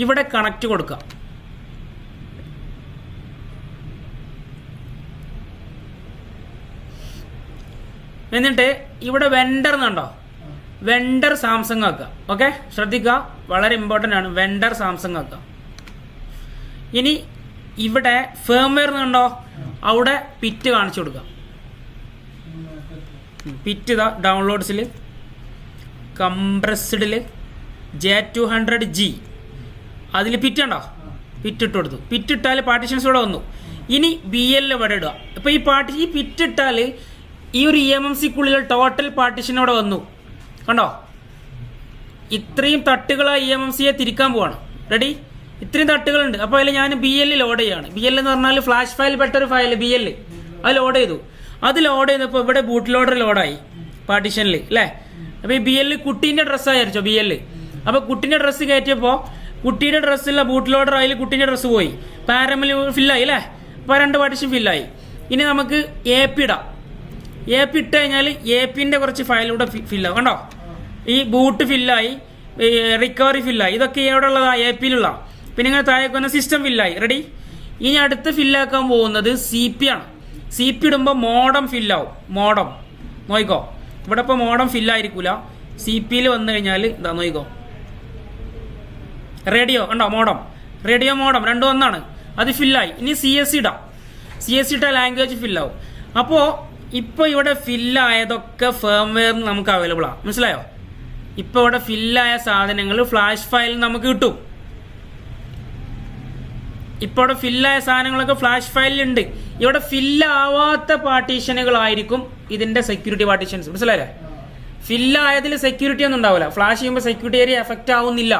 ഇവിടെ കണക്ട് കൊടുക്കുക. എന്നിട്ട് ഇവിടെ വെണ്ടർ എന്നുണ്ടോ, വെണ്ടർ സാംസങ് ആക്കുക. ഓക്കെ, ശ്രദ്ധിക്കുക, വളരെ ഇമ്പോർട്ടൻ്റ് ആണ്. വെണ്ടർ സാംസങ് ആക്കുക. ഇനി ഇവിടെ ഫേംവെയർ എന്നുണ്ടോ, അവിടെ പിറ്റ് കാണിച്ചു കൊടുക്കുക. പിറ്റ് ഇതാ ഡൗൺലോഡ്സിൽ കംപ്രസ്ഡിൽ J200G അതിൽ പിറ്റ് ഉണ്ടോ, പിറ്റ് ഇട്ട് കൊടുത്തു. പിറ്റ് ഇട്ടാൽ പാർട്ടീഷൻസ് ഇവിടെ വന്നു. ഇനി BL ഇവിടെ ഇടുക. ഇപ്പോൾ ഈ പിറ്റ് ഇട്ടാൽ ഈ ഒരു EMMCക്കുള്ളിൽ ടോട്ടൽ പാർട്ടീഷൻ ഇവിടെ വന്നു. കണ്ടോ, ഇത്രയും തട്ടുകളായി EMMCയെ തിരിക്കാൻ പോവാണ്. റെഡി, ഇത്രയും തട്ടുകളുണ്ട്. അപ്പോൾ അതിൽ ഞാൻ BL ലോഡ് ചെയ്യാണ്. BL എന്ന് പറഞ്ഞാൽ ഫ്ലാഷ് ഫയൽ പെട്ടൊരു ഫയൽ BL, അത് ലോഡ് ചെയ്തു. അത് ലോഡ് ചെയ്തപ്പോൾ ഇവിടെ ബൂട്ട് ലോഡർ ലോഡായി പാർട്ടീഷനിൽ അല്ലേ. അപ്പോൾ ഈ BL കുട്ടീൻ്റെ ഡ്രസ്സായിരിച്ചോ BL. അപ്പോൾ കുട്ടീൻ്റെ ഡ്രസ്സ് കയറ്റിയപ്പോൾ കുട്ടിയുടെ ഡ്രസ്സുള്ള ബൂട്ട് ലോഡർ അതിൽ കുട്ടീൻ്റെ ഡ്രസ്സ് പോയി, പാരമിൽ ഫില്ലായി അല്ലേ. അപ്പോൾ 2 പാർട്ടീഷൻ ഫില്ലായി. ഇനി നമുക്ക് AP ഇടാം. AP ഇട്ട് കഴിഞ്ഞാൽ APൻ്റെ കുറച്ച് ഫയലൂടെ ഫില്ലാവും. കണ്ടോ, ഈ ബൂട്ട് ഫില്ലായി, റിക്കവറി ഫില്ലായി. ഇതൊക്കെ എവിടെ ഉള്ളതാ, APയിലുള്ള. പിന്നെ ഇങ്ങനെ താഴേക്ക് വന്ന സിസ്റ്റം ഫില്ലായി. റെഡി, ഇനി അടുത്ത് ഫില്ലാക്കാൻ പോകുന്നത് CP ആണ്. CP ഇടുമ്പോൾ മോഡം ഫില്ലാവും. മോഡം നോയിക്കോ, ഇവിടെ ഇപ്പോൾ മോഡം ഫില്ലായിരിക്കൂല. CPയിൽ വന്നു കഴിഞ്ഞാൽ ഇതാ നോയിക്കോ, റേഡിയോ കണ്ടോ, മോഡം റേഡിയോ മോഡം രണ്ടും ഒന്നാണ്, അത് ഫില്ലായി. ഇനി CSC ഇടാം. CSC ഇട്ടാൽ ലാംഗ്വേജ് ഫില്ലാവും. അപ്പോൾ ഇപ്പോൾ ഇവിടെ ഫില്ലായതൊക്കെ ഫേംവെയർ നമുക്ക് അവൈലബിൾ ആണ്. മനസ്സിലായോ? ഇപ്പോൾ ഇവിടെ ഫില്ലായ സാധനങ്ങൾ ഫ്ലാഷ് ഫയലിൽ നമുക്ക് കിട്ടും. ഇപ്പോൾ ഇവിടെ ഫില്ലായ സാധനങ്ങളൊക്കെ ഫ്ലാഷ് ഫയലിലുണ്ട്. ഇവിടെ ഫില്ലാവാത്ത പാർട്ടീഷനുകളായിരിക്കും ഇതിന്റെ സെക്യൂരിറ്റി പാർട്ടീഷൻസ്. മനസ്സിലായില്ലേ? ഫില്ലായതിൽ സെക്യൂരിറ്റി ഒന്നും ഉണ്ടാവില്ല. ഫ്ലാഷ് ചെയ്യുമ്പോൾ സെക്യൂരിറ്റി ഏരിയ എഫക്റ്റ് ആവുന്നില്ല.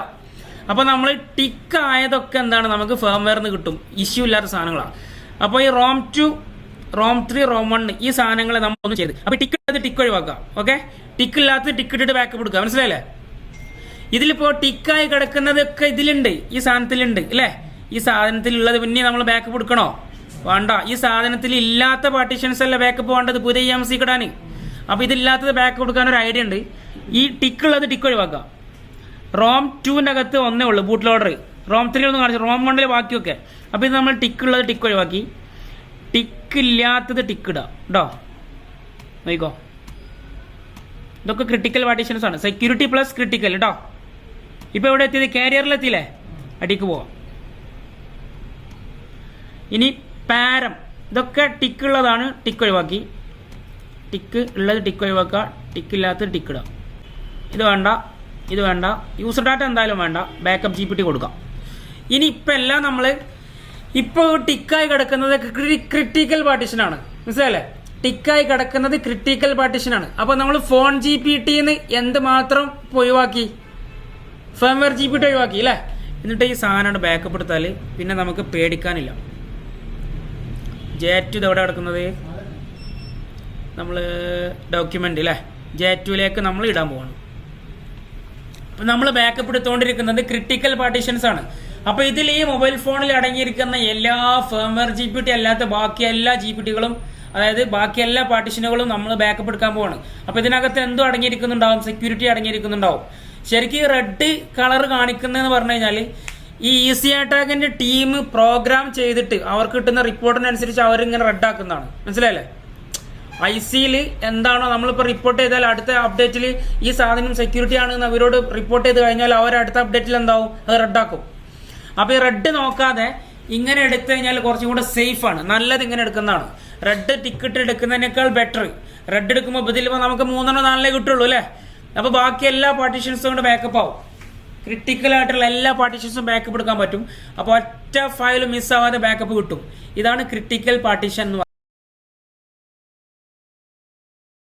അപ്പോൾ നമ്മൾ ടിക്ക് ആയതൊക്കെ എന്താണ്, നമുക്ക് ഫേംവെയറിന് കിട്ടും. ഇഷ്യൂ ഇല്ലാത്ത സാധനങ്ങളാണ്. അപ്പോൾ ഈ ROM 2, ROM 3, ROM 1 ഈ സാധനങ്ങളെ നമ്മൾ ഒന്ന് ചെയ്ത്, അപ്പോൾ ടിക്ക് ഇല്ലാത്ത ടിക്ക് ഒഴിവാക്കാം. ഓക്കെ, ടിക്ക് ഇല്ലാത്ത ടിക്ക് ഇട്ടിട്ട് ബാക്കപ്പ് എടുക്കുക. മനസ്സിലായില്ലേ? ഇതിലിപ്പോൾ ടിക്കായി കിടക്കുന്നതൊക്കെ ഇതിലുണ്ട്, ഈ സാധനത്തിലുണ്ട് അല്ലേ. ഈ സാധനത്തിലുള്ളത് പിന്നെ നമ്മൾ ബാക്കപ്പ് എടുക്കണോ? വേണ്ട. ഈ സാധനത്തിൽ ഇല്ലാത്ത പാർട്ടീഷൻസ് അല്ല ബാക്കപ്പ് വേണ്ടത്, പുതിയ EMMC കിടാൻ. അപ്പോൾ ഇതില്ലാത്തത് ബാക്കപ്പ് എടുക്കാൻ ഒരു ഐഡിയ ഉണ്ട്. ഈ ടിക്കുള്ളത് ടിക്ക് ഒഴിവാക്കാം. ROM 2ൻ്റെ അകത്ത് ഒന്നേ ഉള്ളൂ ബൂട്ട് ലോഡർ. ROM 3 ഒന്ന് കാണിച്ചു, ROM 1 ബാക്കിയൊക്കെ. അപ്പോൾ ഇത് നമ്മൾ ടിക്കുള്ളത് ടിക്ക് ഒഴിവാക്കി, ടിക്ക് ഇല്ലാത്തത് ടിക്ക് ഇടാം കേട്ടോ. നോക്കിക്കോ, ഇതൊക്കെ ക്രിട്ടിക്കൽ പാർട്ടീഷൻസ് ആണ്. സെക്യൂരിറ്റി പ്ലസ് ക്രിട്ടിക്കൽ കേട്ടോ. ഇപ്പോൾ ഇവിടെ എത്തിയത് കാരിയറിലെത്തിയില്ലേ, അടിക്ക് പോവാം. ഇനി പാരം, ഇതൊക്കെ ടിക്ക് ഉള്ളതാണ്, ടിക്ക് ഒഴിവാക്കി. ടിക്ക് ഉള്ളത് ടിക്ക് ഒഴിവാക്കുക, ടിക്ക് ഇല്ലാത്തത് ടിക്ക് ഇടാം. ഇത് വേണ്ട, ഇത് വേണ്ട. യൂസർ ഡാറ്റ എന്തായാലും വേണ്ട. ബാക്കപ്പ് GPT കൊടുക്കാം. ഇനി ഇപ്പം എല്ലാം നമ്മൾ ഇപ്പോൾ ടിക്കായി കിടക്കുന്നത് ക്രിട്ടിക്കൽ പാർട്ടീഷനാണ്. മനസ്സിലല്ലേ? ടിക്കായി കിടക്കുന്നത് ക്രിട്ടിക്കൽ പാർട്ടീഷനാണ്. അപ്പോൾ നമ്മൾ ഫോൺ GPTന്ന് എന്തുമാത്രം ഒഴിവാക്കി, ഫേംവെയർ GPT ഒഴിവാക്കി അല്ലേ. എന്നിട്ട് ഈ സാധനം ബാക്കപ്പ് എടുത്താൽ പിന്നെ നമുക്ക് പേടിക്കാനില്ല. J2 ഇതെവിടെ കിടക്കുന്നത്, നമ്മൾ ഡോക്യുമെൻ്റ് അല്ലേ, J2ലേക്ക് നമ്മൾ ഇടാൻ പോവാണ്. അപ്പം നമ്മൾ ബാക്കപ്പ് എടുത്തുകൊണ്ടിരിക്കുന്നത് ക്രിട്ടിക്കൽ പാർട്ടീഷൻസ് ആണ്. അപ്പോൾ ഇതിൽ ഈ മൊബൈൽ ഫോണിൽ അടങ്ങിയിരിക്കുന്ന എല്ലാ ഫേംവെയർ GPT അല്ലാത്ത ബാക്കി എല്ലാ GPTകളും, അതായത് ബാക്കി എല്ലാ പാർട്ടീഷനുകളും നമ്മൾ ബാക്കപ്പ് എടുക്കാൻ പോവാണ്. അപ്പോൾ ഇതിനകത്ത് എന്തോ അടങ്ങിയിരിക്കുന്നുണ്ടാവും, സെക്യൂരിറ്റി അടങ്ങിയിരിക്കുന്നുണ്ടാവും. ശരിക്കും റെഡ് കളർ കാണിക്കുന്നതെന്ന് പറഞ്ഞു കഴിഞ്ഞാൽ ഈ ഈസി അറ്റാക്കിന്റെ ടീം പ്രോഗ്രാം ചെയ്തിട്ട് അവർക്ക് കിട്ടുന്ന റിപ്പോർട്ടിനനുസരിച്ച് അവരിങ്ങനെ റദ്ദാക്കുന്നതാണ്. മനസ്സിലായല്ലേ? ICയിൽ എന്താണോ നമ്മളിപ്പോൾ റിപ്പോർട്ട് ചെയ്താൽ അടുത്ത അപ്ഡേറ്റിൽ ഈ സാധനം സെക്യൂരിറ്റി ആണെന്ന് അവരോട് റിപ്പോർട്ട് ചെയ്ത് കഴിഞ്ഞാൽ അവർ അടുത്ത അപ്ഡേറ്റിൽ എന്താവും, അത് റദ്ദാക്കും. അപ്പോൾ ഈ റെഡ് നോക്കാതെ ഇങ്ങനെ എടുത്തു കഴിഞ്ഞാൽ കുറച്ചും കൂടെ സേഫ് ആണ്, നല്ലത് ഇങ്ങനെ എടുക്കുന്നതാണ്. റെഡ് ടിക്കറ്റ് എടുക്കുന്നതിനേക്കാൾ ബെറ്റർ. റെഡ് എടുക്കുമ്പോൾ ഇതിലിപ്പോൾ നമുക്ക് 3-4 കിട്ടുള്ളൂ അല്ലേ. അപ്പോൾ ബാക്കി എല്ലാ പാർട്ടീഷൻസും കൊണ്ട് ബാക്കപ്പ് ആവും. ക്രിട്ടിക്കൽ ആയിട്ടുള്ള എല്ലാ പാർട്ടീഷൻസും ബാക്കപ്പ് എടുക്കാൻ പറ്റും. അപ്പോൾ ഒറ്റ ഫയൽ മിസ്സാവാതെ ബാക്കപ്പ് കിട്ടും. ഇതാണ് ക്രിട്ടിക്കൽ പാർട്ടീഷൻ എന്ന് പറയുന്നത്.